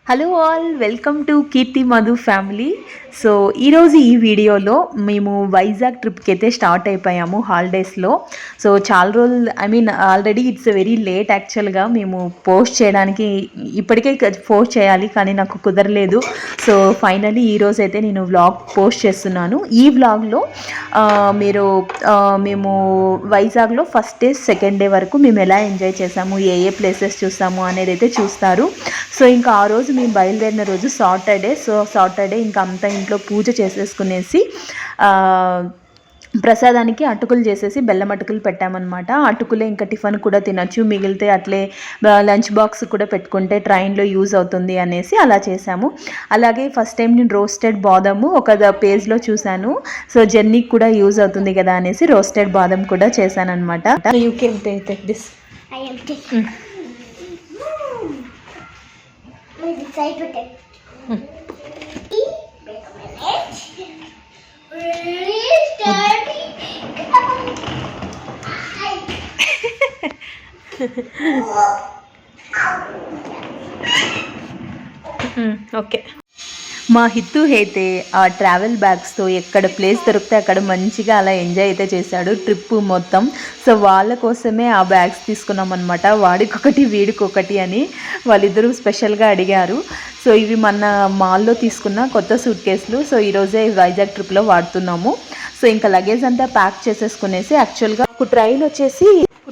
Hello all, welcome to Keerthi Madhu family. So ఈరోజు ఈ వీడియోలో మేము వైజాగ్ ట్రిప్కి అయితే స్టార్ట్ అయిపోయాము హాలిడేస్లో. సో చాలా రోజులు ఆల్రెడీ ఇట్స్ వెరీ లేట్ యాక్చువల్గా మేము పోస్ట్ చేయడానికి. ఇప్పటికే పోస్ట్ చేయాలి కానీ నాకు కుదరలేదు. సో ఫైనలీ ఈరోజు అయితే నేను వ్లాగ్ పోస్ట్ చేస్తున్నాను. ఈ వ్లాగ్లో మీరు మేము వైజాగ్లో ఫస్ట్ డే సెకండ్ డే వరకు మేము ఎలా ఎంజాయ్ చేసాము, ఏ ఏ ప్లేసెస్ చూసాము అనేది అయితే చూస్తారు. సో ఇంకా ఆ రోజు మేము బయలుదేరిన రోజు సాటర్డే. సో సాటర్డే ఇంకా అంతా ఇంట్లో పూజ చేసేసుకునేసి ప్రసాదానికి అటుకులు చేసేసి బెల్లం అటుకులు పెట్టామన్నమాట. అటుకులే ఇంకా టిఫిన్ కూడా తినచ్చు, మిగిలితే అట్లే లంచ్ బాక్స్ కూడా పెట్టుకుంటే ట్రైన్లో యూజ్ అవుతుంది అనేసి అలా చేశాము. అలాగే ఫస్ట్ టైం నేను రోస్టెడ్ బాదము ఒక పేజ్లో చూశాను. సో జర్నీకి కూడా యూజ్ అవుతుంది కదా అనేసి రోస్టెడ్ బాదం కూడా చేశాను అనమాట. Decide to take. ఓకే. మా హిత్తు అయితే ఆ ట్రావెల్ బ్యాగ్స్తో ఎక్కడ ప్లేస్ దొరికితే అక్కడ మంచిగా అలా ఎంజాయ్ అయితే చేశాడు ట్రిప్ మొత్తం. సో వాళ్ళ కోసమే ఆ బ్యాగ్స్ తీసుకున్నాం అనమాట. వాడికొకటి వీడికొకటి అని వాళ్ళిద్దరూ స్పెషల్గా అడిగారు. సో ఇవి మన మాల్లో తీసుకున్న కొత్త సూట్ కేసులు. సో ఈరోజే వైజాగ్ ట్రిప్లో వాడుతున్నాము. సో ఇంకా లగేజ్ అంతా ప్యాక్ చేసేసుకునేసి యాక్చువల్గా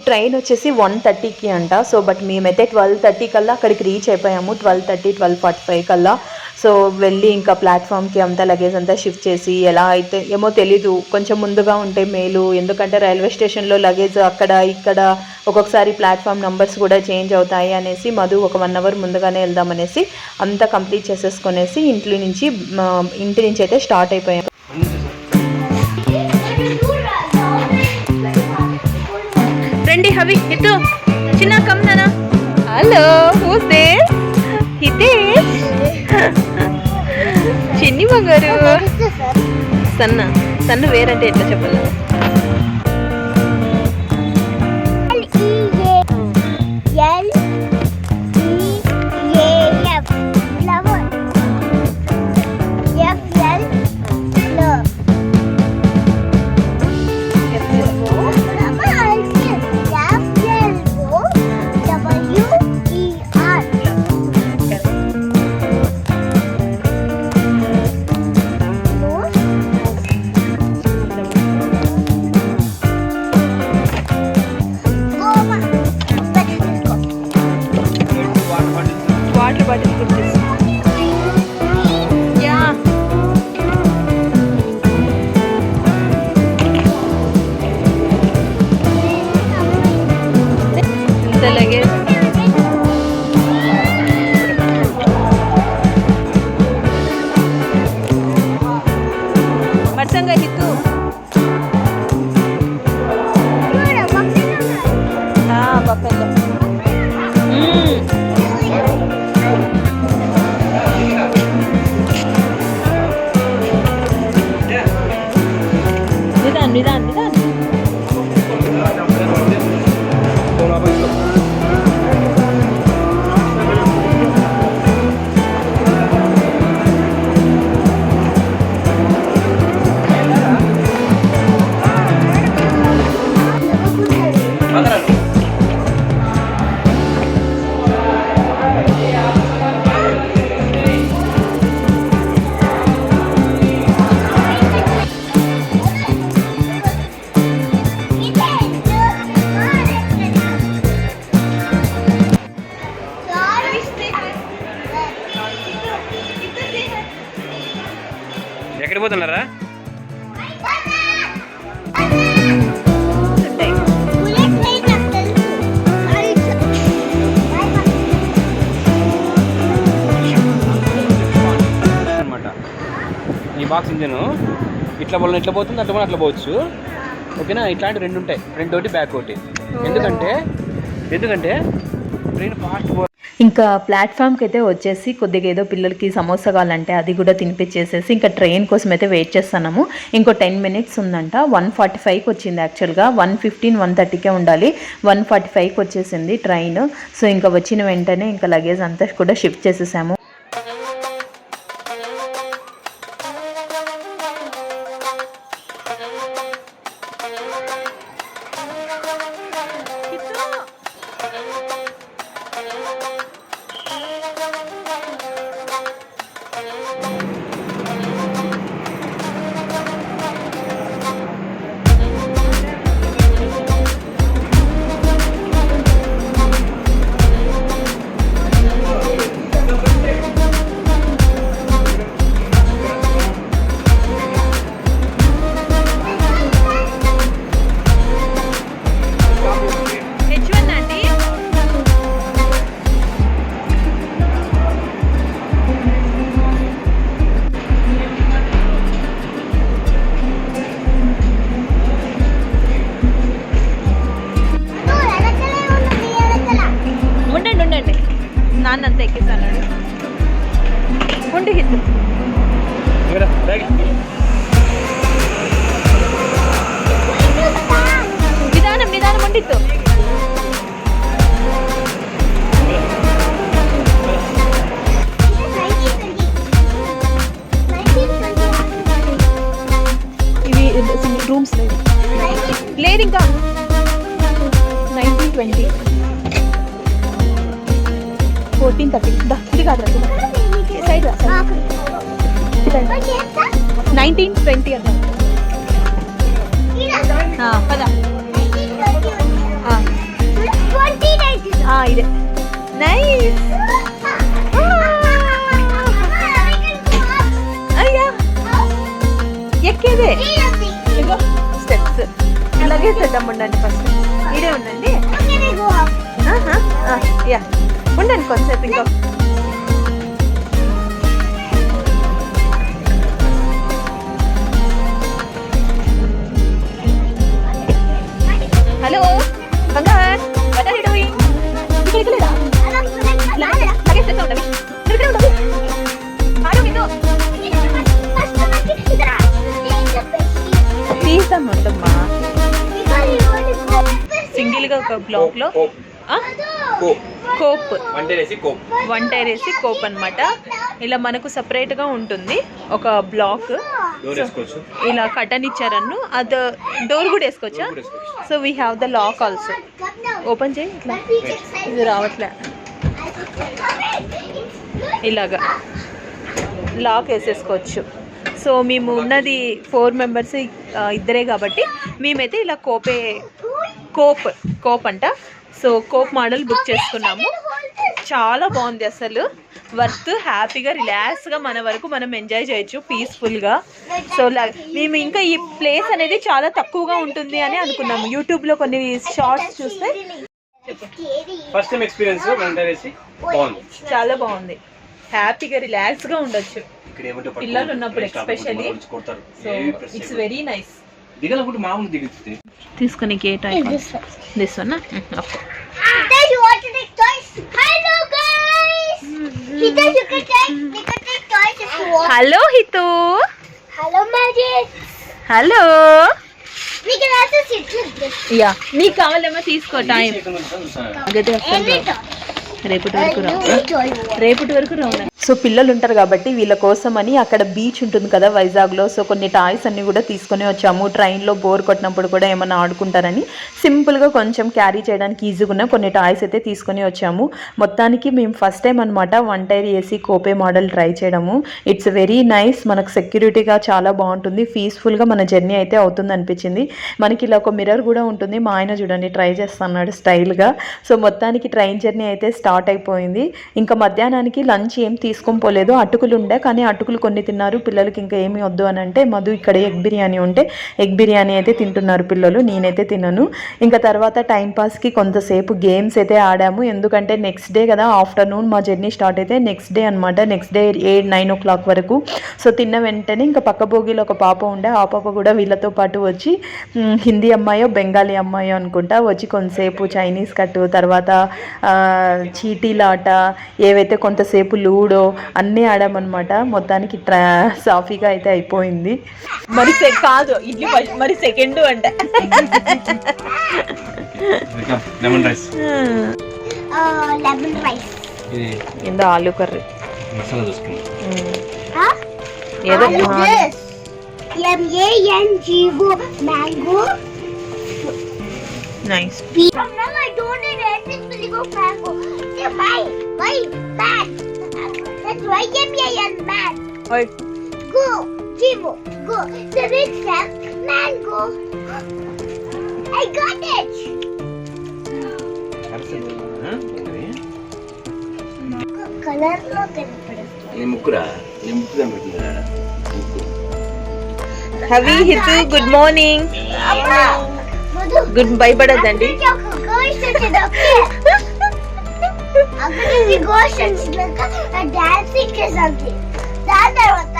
ట్రైన్ వచ్చేసి 1:30కి అంట. సో బట్ మేమైతే 12:30 కల్లా అక్కడికి రీచ్ అయిపోయాము. 12:30 12:45 కల్లా. సో వెళ్ళి ఇంకా ప్లాట్ఫామ్కి అంతా లగేజ్ అంతా షిఫ్ట్ చేసి ఎలా అయితే ఏమో తెలీదు, కొంచెం ముందుగా ఉంటే మేలు. ఎందుకంటే రైల్వే స్టేషన్లో లగేజ్ అక్కడ ఇక్కడ ఒక్కొక్కసారి ప్లాట్ఫామ్ నెంబర్స్ కూడా చేంజ్ అవుతాయి అనేసి మధు ఒక 1 అవర్ ముందుగానే వెళ్దామనేసి అంతా కంప్లీట్ చేసేసుకునేసి ఇంటి నుంచి అయితే స్టార్ట్ అయిపోయాము. రండి హవి, హితు చిన్న కమ్నా. Hello, who's this? హితేష్, చిన్ని బంగారు. సన్న వేరంటే ఎట్లా చెప్పాలి? వాటర్ బాటిల్ గుర్తిస్తుంది. లగేజ్ మర్సంగా హితు పక్కన నిదాన్ ఎక్కడికి పోతున్నారా? అనమాట ఈ బాక్స్ ఇంజన్ ఇట్లా పోతుంది, అట్లా అట్లా పోవచ్చు. ఓకేనా? ఇట్లాంటి 2 ఉంటాయి, ఫ్రంట్ ఒకటి బ్యాక్ ఒకటి. ఎందుకంటే ట్రైన్ ఫాస్ట్. ఇంకా ప్లాట్ఫామ్కి అయితే వచ్చేసి కొద్దిగా ఏదో పిల్లలకి సమోసా కావాలంటే అది కూడా తినిపించేసేసి ఇంకా ట్రైన్ కోసం అయితే వెయిట్ చేస్తున్నాము. ఇంకో 10 minutes ఉందంట. 1:45కి వచ్చింది యాక్చువల్గా. 1:15 1:30కే ఉండాలి. 1:45కి వచ్చేసింది ట్రైన్. సో ఇంకా వచ్చిన వెంటనే ఇంకా లగేజ్ అంతా కూడా షిఫ్ట్ చేసేసాము. ఉండి హిత్. నిదానం నిదానం ఉండిత్తు. ఇవి రూమ్స్ లేదు ఇంకా 1920 1430 ఇది కాదు సైడ్ 1920 అన్న పద ఇదే నైస్. అయ్యా ఎక్కేదే ఇగో స్టెప్స్ ఇలాగే చేద్దాం. ఉండండి ఫస్ట్ ఇదే ఉండండి. యా ఉండండి కొంచెంసేపు ఇంకో. హలో బంగార్ వాట్ ఆర్ యు డూయింగ్? ఇక్కడ లేదా లగేజ్ తెస్తా ఉండవి ఇక్కడ ఉండవి ఆడు విను తీసాం ఉండమ్మా. సింగిల్ గా ఒక బ్లాక్ లో కోప్ వన్ టైర్ వేసి కోప్ అన్నమాట. ఇలా మనకు సపరేట్ గా ఉంటుంది ఒక బ్లాక్. ఇలా కటన్ ఇచ్చారన్ను అది డోర్ కూడా వేసుకోవచ్చా? So we have the lock also. Open చేయి. ఇట్లా ఇది రావట్లే. ఇలాగా లాక్ వేసేసుకోవచ్చు. సో మేము ఉన్నది 4 మెంబర్స్ ఇద్దరే కాబట్టి మేమైతే ఇలా కోప్ అంట. సో కోప్ మోడల్ బుక్ చేసుకున్నాము. చాలా బాగుంది అసలు. వర్త్. హ్యాపీగా రిలాక్స్గా మన వరకు మనం ఎంజాయ్ చేయొచ్చు పీస్ఫుల్గా. సో మేము ఇంకా ఈ ప్లేస్ అనేది చాలా తక్కువగా ఉంటుంది అని అనుకున్నాము. యూట్యూబ్లో కొన్ని షార్ట్స్ చూస్తే ఫస్ట్ టైం ఎక్స్పీరియన్స్ చాలా బాగుంది. హ్యాపీగా రిలాక్స్గా ఉండొచ్చు పిల్లలు ఉన్నప్పుడు especially. So it's very nice. తీసుకుని ఏ type this one. Hello Hitu. Hello yeah నీకు కావాలేమో తీసుకో. టైం రేపటి వరకు రావు. సో పిల్లలు ఉంటారు కాబట్టి వీళ్ళ కోసం అని అక్కడ బీచ్ ఉంటుంది కదా వైజాగ్లో. సో కొన్ని టాయ్స్ అన్నీ కూడా తీసుకొని వచ్చాము. ట్రైన్లో బోర్ కొట్టినప్పుడు కూడా ఏమన్నా ఆడుకుంటారని సింపుల్గా కొంచెం క్యారీ చేయడానికి ఈజీగా ఉన్న కొన్ని టాయ్స్ అయితే తీసుకొని వచ్చాము. మొత్తానికి మేము ఫస్ట్ టైం అనమాట one tier AC కోపే model try చేయడము. It's very nice. మనకు సెక్యూరిటీగా చాలా బాగుంటుంది. పీస్ఫుల్గా మన జర్నీ అయితే అవుతుంది అనిపించింది. మనకి ఇలా ఒక మిర్రర్ కూడా ఉంటుంది. మా ఆయన చూడండి ట్రై చేస్తున్నాడు స్టైల్గా. సో మొత్తానికి ట్రైన్ జర్నీ అయితే స్టార్ట్ అయిపోయింది. ఇంకా మధ్యాహ్నానికి లంచ్ ఏం తీసుకొని పోలేదు. అటుకులు ఉండే కానీ అటుకులు కొన్ని తిన్నారు. పిల్లలకి ఇంకా ఏమీ వద్దు అని అంటే మధు ఇక్కడ ఎగ్ బిర్యానీ ఉంటే ఎగ్ బిర్యానీ అయితే తింటున్నారు పిల్లలు. నేనైతే తినను. ఇంకా తర్వాత టైంపాస్కి కొంతసేపు గేమ్స్ అయితే ఆడాము. ఎందుకంటే నెక్స్ట్ డే కదా ఆఫ్టర్నూన్ మా జర్నీ స్టార్ట్ అయితే నెక్స్ట్ డే అనమాట. నెక్స్ట్ డే 8-9 o'clock వరకు. సో తిన్న వెంటనే ఇంకా పక్క భోగిలో ఒక పాప ఉండే. ఆ పాప కూడా వీళ్ళతో పాటు వచ్చి హిందీ అమ్మాయో బెంగాలీ అమ్మాయో అనుకుంటా వచ్చి కొంతసేపు చైనీస్ కట్టు తర్వాత చీటీలాట ఏవైతే కొంతసేపు లూడో అన్నీ ఆడామన్నమాట. మొత్తానికి సాఫీగా అయితే అయిపోయింది. మరి కాదు ఇడ్లీ మరి సెకండ్ అంటే లెమన్ రైస్ ఏందో ఆలూ కర్రీ ఏదో nice. That's why M-A-N man. Oi. Go, Jibo, go. The big step, mango. I got it. Color lo ముక్కురా Havi Hitu good morning. Good భయపడద్దండి. అక్కడికి గోస్ట్ వచ్చినాక డాన్సింగ్ చేసాంటి. దాని తర్వాత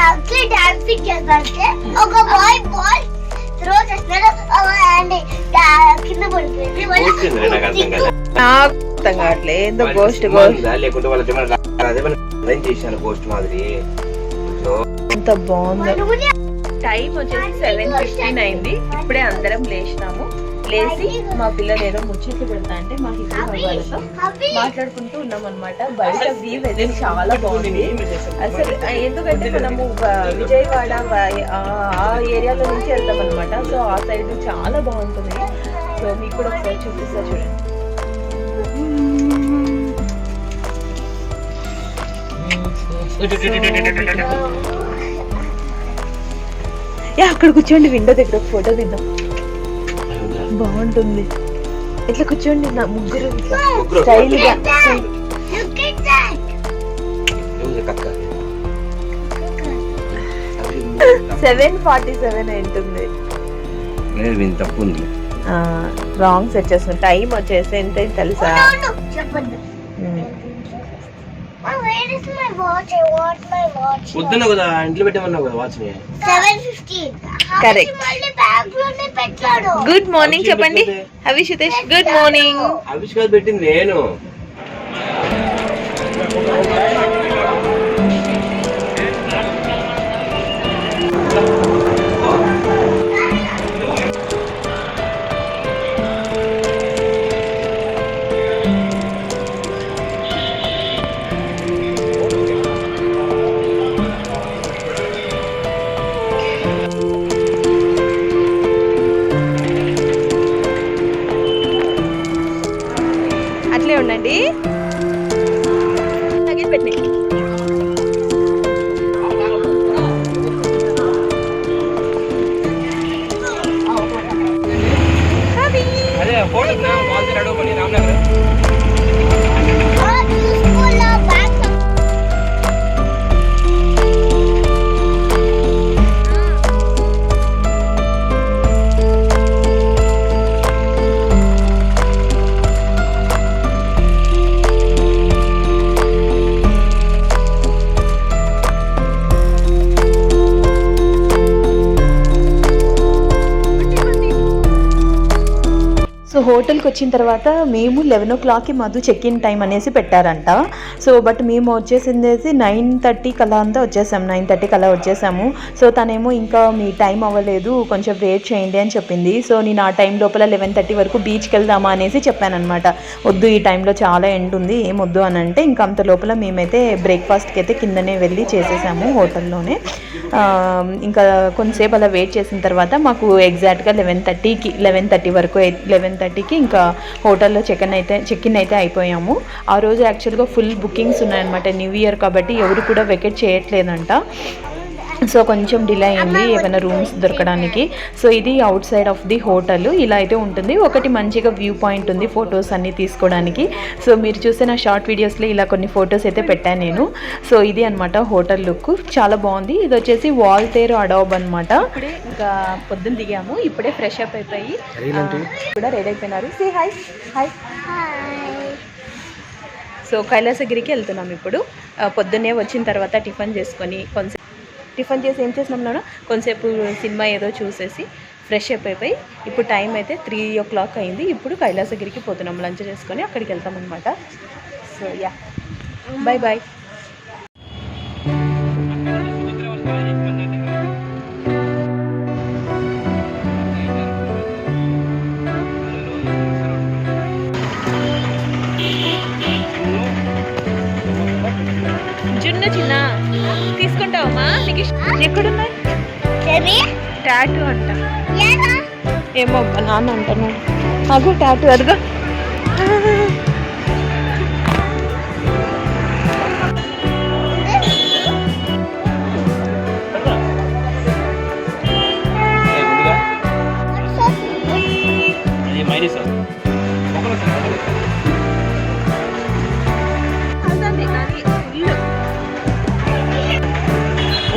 అట్లే డాన్సింగ్ చేసాంటే ఒక బాయ్ బాల్ త్రో చేస్తున్నాడు. కింద పడిపోయింది. అర్థం కావట్లే ఏందో గోస్ట్ అదే మనం డిజైన్ చేశాను పోస్ట్ మాదిరి ఎంత బాగుందో. టైం వచ్చేసి 7:15 అయింది. ఇప్పుడే అందరం లేచినాము. లేచి మా పిల్లలు ఏదో ముచ్చట్లు పెడతా అంటే మా హిందూ వాళ్ళతో మాట్లాడుకుంటూ ఉన్నాం అనమాట. బయట వ్యూ అయితే చాలా బాగుంది అసలు. ఎందుకంటే మనము విజయవాడ ఆ ఏరియాలో నుంచి వెళ్తాం అనమాట. సో ఆ సైడ్ చాలా బాగుంటుంది. సో మీకు కూడా ఒకసారి చూపిస్తా చూడండి. అక్కడ కూర్చోండి, విండో దగ్గర ఒక ఫోటో తీద్దాం. బాగుంటుంది. ఇట్లా కూర్చోండి, నా ముగ్గురు స్టైల్ గా. 7:47 ఉంటుంది. తప్పు ఉంది, రాంగ్ సెట్ చేస్తున్నా. టైం వచ్చేసి ఎంత తెలుసా? పొద్దున్న కదా ఇంట్లో పెట్టమన్నావు కదా వాచ్. 7:15. కరెక్ట్. గుడ్ మార్నింగ్ చెప్పండి అవిష్ హితేష్. Good morning. అవిష్ కాదు పెట్టింది నేను. అట్లే ఉండండి. పెట్టినాయి. హోటల్కి వచ్చిన తర్వాత మేము 11 o'clockకి మధు చెక్ ఇన్ టైం అనేసి పెట్టారంట. సో బట్ మేము వచ్చేసిందేసి 9:30 కల్లా అంతా వచ్చేసాము. 9:30 కల్లా వచ్చేసాము. సో తనేమో ఇంకా మీ టైం అవ్వలేదు, కొంచెం వెయిట్ చేయండి అని చెప్పింది. సో నేను ఆ టైం లోపల 11:30 వరకు బీచ్కి వెళ్దామా అనేసి చెప్పానమాట. వద్దు, ఈ టైంలో చాలా ఎండ్ ఉంది, ఏం వద్దు అని అంటే ఇంకా అంత లోపల మేమైతే బ్రేక్ఫాస్ట్కి అయితే కిందనే వెళ్ళి చేసేసాము హోటల్లోనే. ఇంకా కొంతసేపు అలా వెయిట్ చేసిన తర్వాత మాకు ఎగ్జాక్ట్గా 11:30 వరకు 11:30కి ఇంకా హోటల్లో చెక్ ఇన్ అయితే అయిపోయాము. ఆ రోజు యాక్చువల్గా ఫుల్ బుకింగ్స్ ఉన్నాయన్నమాట. న్యూ ఇయర్ కాబట్టి ఎవరు కూడా వెకేట్ చేయట్లేదంట. సో కొంచెం డిలే అయింది ఏమైనా రూమ్స్ దొరకడానికి. సో ఇది out side of the hotel ఇలా అయితే ఉంటుంది. ఒకటి మంచిగా వ్యూ పాయింట్ ఉంది ఫొటోస్ అన్నీ తీసుకోవడానికి. సో మీరు చూస్తే నా షార్ట్ వీడియోస్లో ఇలా కొన్ని ఫొటోస్ అయితే పెట్టాను నేను. సో ఇది అనమాట హోటల్ లుక్, చాలా బాగుంది. ఇది వచ్చేసి వాల్తేరు అడాబ్ అనమాట. ఇప్పుడే ఇంకా పొద్దున్న దిగాము, ఇప్పుడే ఫ్రెష్ అప్ అయిపోయి కూడా రెడీ అయిపోయినారు. Say hi. హాయ్. సో కైలాసగిరికి వెళ్తున్నాం ఇప్పుడు. పొద్దున్నే వచ్చిన తర్వాత టిఫిన్ చేసుకొని టిఫిన్ చేసి ఏం చేసినాం నాన్న, కొంతసేపు సినిమా ఏదో చూసేసి ఫ్రెష్ అప్ అయిపోయి ఇప్పుడు టైం అయితే 3 o'clock అయింది. ఇప్పుడు కైలాసగిరికి పోతున్నాం, లంచ్ చేసుకొని అక్కడికి వెళ్తాం అనమాట. So yeah, bye bye. జున్ను చిన్న తీసుకుంటావమ్మా? నీకు ఎక్కడున్నాయి? టాటూ అంట. ఏమో నాన్న అంటున్నాడు. నాకు టాటూ అదిగా.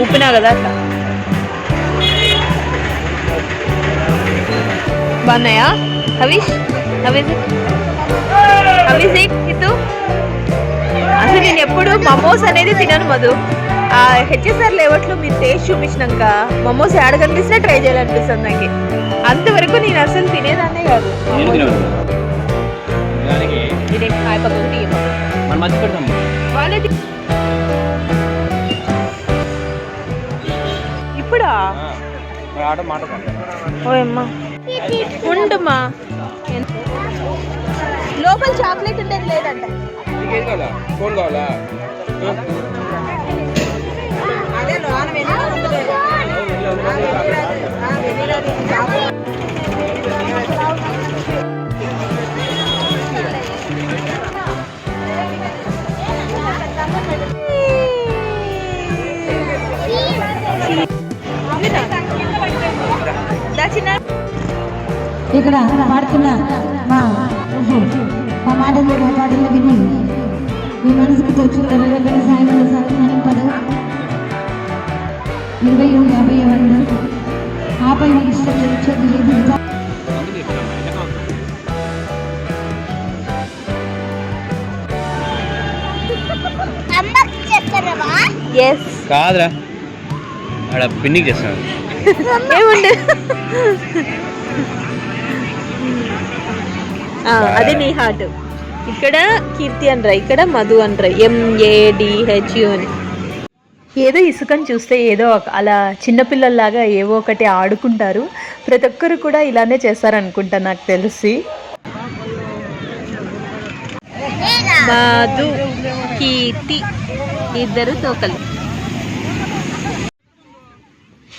ఊపినా కదా అట్లా. బాగున్నాయా హవీష్? హవీష్ ఇటు అసలు నేను ఎప్పుడు మమోస్ అనేది తినను మధు. హెచ్ఎస్ఆర్ లేవట్లో మీరు టేస్ట్ చూపించినాక మమోస్ యాడ్ కనిపిస్తున్నా ట్రై చేయాలనిపిస్తుంది నాకు. అంతవరకు నేను అసలు తినేదాన్నే కాదు. ఇదేంటి హాయ్ పక్కన ఇప్పుడా ఆటో మాట ఓయమ్మా ఉండమ్మా లోపల చాక్లెట్ ఉండేది లేదంట నీకేం కావాలా ఫోన్ కావాలా అదే లోన వెనీలా ఉంటుంది ఇక్కడ పాడుతున్న మా మాటలు పాటలు విని మీ మనసుకు తోచిన సాయం పదం 20-50 వందలు ఆపై ఇష్టం కాదురా ఆడ పిన్నికి చేస్తాను అది నీ హార్ట్ ఇక్కడ కీర్తి అనరా ఇక్కడ మధు అనరా MADHU అని ఏదో ఇసుకని చూస్తే ఏదో అలా చిన్నపిల్లల్లాగా ఏవో ఒకటి ఆడుకుంటారు ప్రతి ఒక్కరు కూడా ఇలానే చేస్తారనుకుంటా నాకు తెలిసి మధు కీర్తి ఇద్దరు తోకలు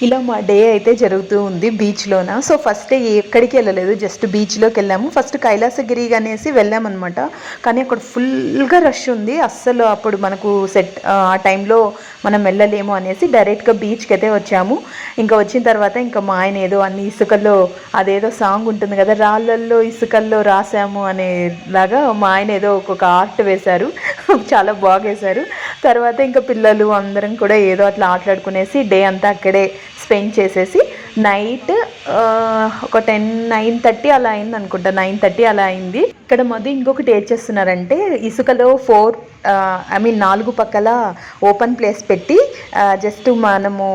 ఇలా మా డే అయితే జరుగుతూ ఉంది బీచ్లోన సో ఫస్ట్ డే ఎక్కడికి వెళ్ళలేదు జస్ట్ బీచ్లోకి వెళ్ళాము ఫస్ట్ కైలాసగిరి అనేసి వెళ్ళామన్నమాట కానీ అక్కడ ఫుల్గా రష్ ఉంది అస్సలు అప్పుడు మనకు సెట్ ఆ టైంలో మనం వెళ్ళలేము అనేసి డైరెక్ట్గా బీచ్కి అయితే వచ్చాము ఇంకా వచ్చిన తర్వాత ఇంకా మా ఆయన ఏదో అన్ని ఇసుకల్లో అదేదో సాంగ్ ఉంటుంది కదా రాళ్ళల్లో ఇసుకల్లో రాసాము అనేలాగా మా ఆయన ఏదో ఒక్కొక్క ఆర్ట్ వేశారు చాలా బాగా వేశారు తర్వాత ఇంకా పిల్లలు అందరం కూడా ఏదో అట్లా ఆటలాడుకునేసి డే అంతా అక్కడే స్పెండ్ చేసేసి నైట్ ఒక 9:30 అలా అయింది అనుకుంటా 9:30 అలా అయింది ఇక్కడ మధ్య ఇంకొకటి ఏం చేస్తున్నారంటే ఇసుకలో 4 పక్కల ఓపెన్ ప్లేస్ పెట్టి జస్ట్ మనము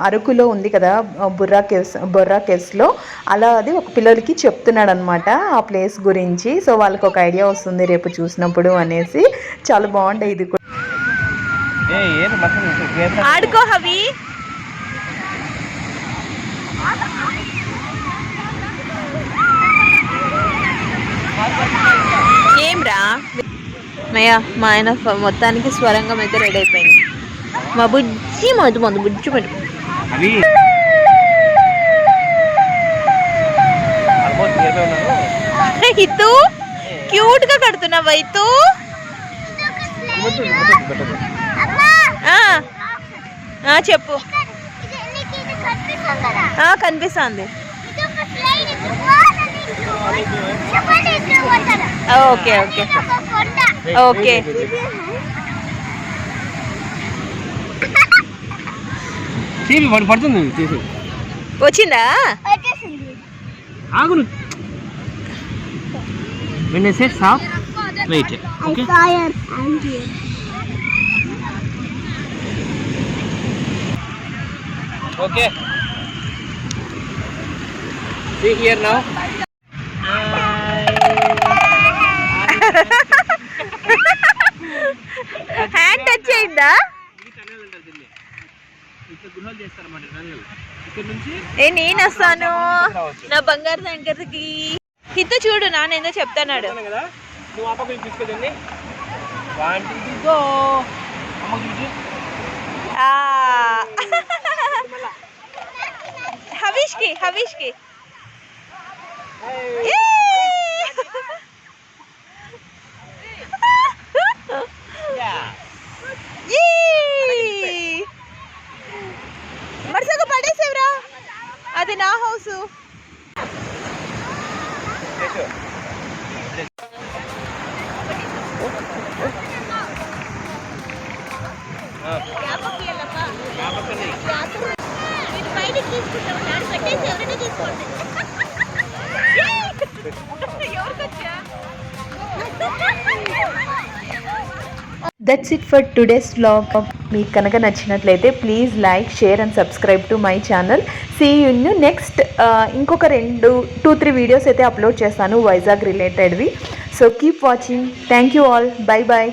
అరకులో ఉంది కదా బొర్రా కేవ్స్లో అలా అది ఒక పిల్లలకి చెప్తున్నాడు అనమాట ఆ ప్లేస్ గురించి సో వాళ్ళకి ఒక ఐడియా వస్తుంది రేపు చూసినప్పుడు అనేసి చాలా బాగుంటాయి ఇది కూడా ఆడుకో హవి ఏం రా మయ్యా మా ఆయన మొత్తానికి స్వరంగం అయితే రెడీ అయిపోయింది మా బుజ్జి బుజ్జి హితూ క్యూట్ గా కడుతున్నావా హితూ చెప్పు కనిపిస్తుంది ఓకే ఓకే ఓకే పడుతుంది వచ్చిందా ఆగును when I say stop wait okay okay see here now hand touch అయిందా నేను వస్తాను నా బంగారు దగ్గరికి హిత్ చూడు నానేందో చెప్తాడు హవీష్ కి మరుసగా పడేసేవరా అది నా house That's it for today's vlog. మీకు కనుక నచ్చినట్లయితే please like share and subscribe to my channel. See you in next ఇంకొక 2-3 వీడియోస్ అయితే అప్లోడ్ చేస్తాను వైజాగ్ రిలేటెడ్వి. So keep watching. Thank you all. Bye bye.